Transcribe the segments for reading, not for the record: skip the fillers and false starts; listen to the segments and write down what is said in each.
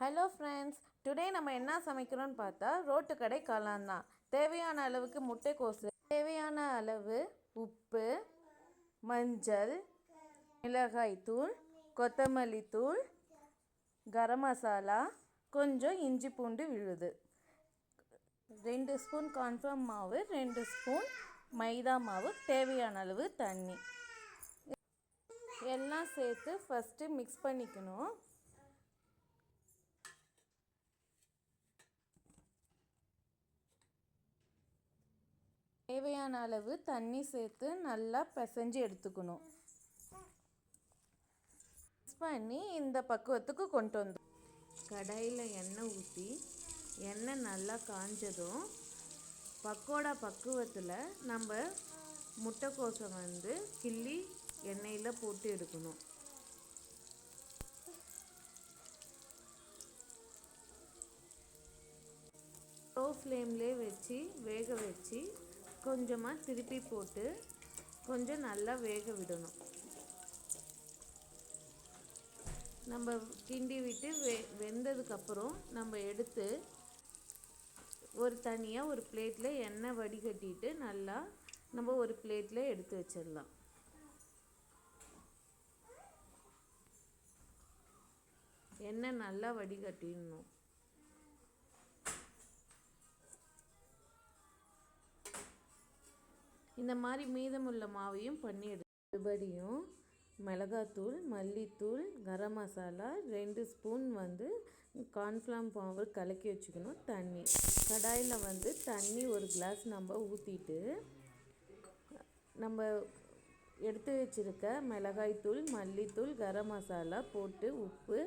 Hello friends, today நம்ம என்ன சமைக்கிறோன்னு பார்த்தா ரோட்டு கடை காளான் தான். தேவையான அளவுக்கு முட்டைக்கோசு, தேவையான அளவு உப்பு, மஞ்சள், மிளகாய் தூள், கொத்தமல்லி தூள், கரம் மசாலா, கொஞ்சம் இஞ்சி பூண்டு விழுது, 2 ஸ்பூன் கார்ன்ஃப்ளவர் மாவு, 2 ஸ்பூன் மைதா மாவு, தேவையான அளவு தண்ணி எல்லாம் சேர்த்து ஃபஸ்ட்டு மிக்ஸ் பண்ணிக்கணும். தேவையான அளவு தண்ணி சேர்த்து நல்லா பிசைஞ்சு எடுத்துக்கணும். மிக்ஸ் பண்ணி இந்த பக்குவத்துக்கு கொண்டு வந்து கடாயில் எண்ணெய் ஊற்றி எண்ணெய் நல்லா காஞ்சதும் பக்கோடா பக்குவத்தில் நம்ம முட்டைக்கோசை கிள்ளி எண்ணெயில் போட்டு எடுக்கணும். லோ ஃப்ளேம்லேயே வச்சு வேக வச்சு கொஞ்சமாக திருப்பி போட்டு கொஞ்சம் நல்லா வேக விடணும். நம்ம கிண்டி விட்டு வெந்ததுக்கப்புறம் நம்ம எடுத்து தனியாக ஒரு பிளேட்டில் எண்ணெய் வடிகட்டிட்டு நல்லா நம்ம ஒரு பிளேட்டில் எடுத்து வச்சிடலாம். எண்ணெய் நல்லா வடிகட்டிடணும். இந்த மாதிரி மீதமுள்ள மாவையும் பண்ணி மறுபடியும் மிளகாத்தூள், மல்லித்தூள், கரம் மசாலா, 2 ஸ்பூன் கார்ன்ஃப்ளவர் மாவு கலக்கி வச்சுக்கணும். தண்ணி கடாயில் தண்ணி ஒரு கிளாஸ் நம்ம ஊற்றிட்டு நம்ம எடுத்து வச்சுருக்க மிளகாய்த்தூள், மல்லித்தூள், கரம் மசாலா போட்டு உப்பு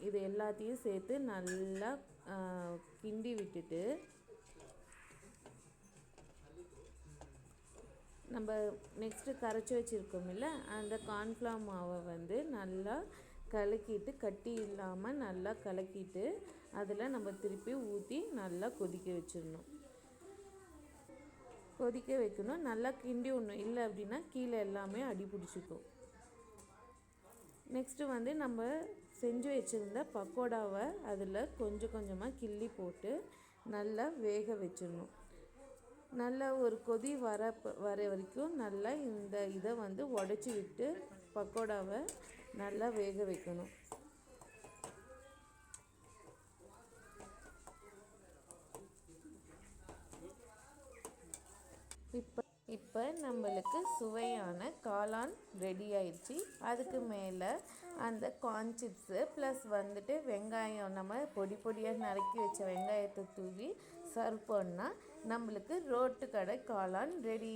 இது எல்லாத்தையும் சேர்த்து நல்லா கிண்டி விட்டுட்டு நம்ம நெக்ஸ்ட்டு கரைச்சி வச்சுருக்கோம்ல அந்த கார்ன்ஃப்ளவர் மாவை நல்லா கலக்கிட்டு கட்டி இல்லாமல் நல்லா கலக்கிட்டு அதில் நம்ம திருப்பி ஊற்றி நல்லா கொதிக்க வச்சிடணும். கொதிக்க வைக்கணும், நல்லா கிண்டி விடணும். இல்லை அப்படின்னா கீழே எல்லாமே அடி பிடிச்சிக்கும். நெக்ஸ்ட்டு நம்ம செஞ்சு வச்சுருந்த பக்கோடாவை அதில் கொஞ்சம் கொஞ்சமாக கிள்ளி போட்டு நல்லா வேக வச்சிடணும். நல்லா ஒரு கொதி வர வரைக்கும் நல்லா இதை உடச்சி விட்டு பக்கோடாவை நல்லா வேக வைக்கணும். இப்போ நம்மளுக்கு சுவையான காளான் ரெடி ஆயிடுச்சு. அதுக்கு மேலே அந்த கார்ன் சிப்ஸு ப்ளஸ் வெங்காயம் நம்ம பொடியாக நறுக்கி வச்ச வெங்காயத்தை தூவி சர்வ் பண்ணால் நம்மளுக்கு ரோட்டு கடை காளான் ரெடி.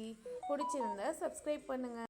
பிடிச்சிருந்தா சப்ஸ்கிரைப் பண்ணுங்கள்.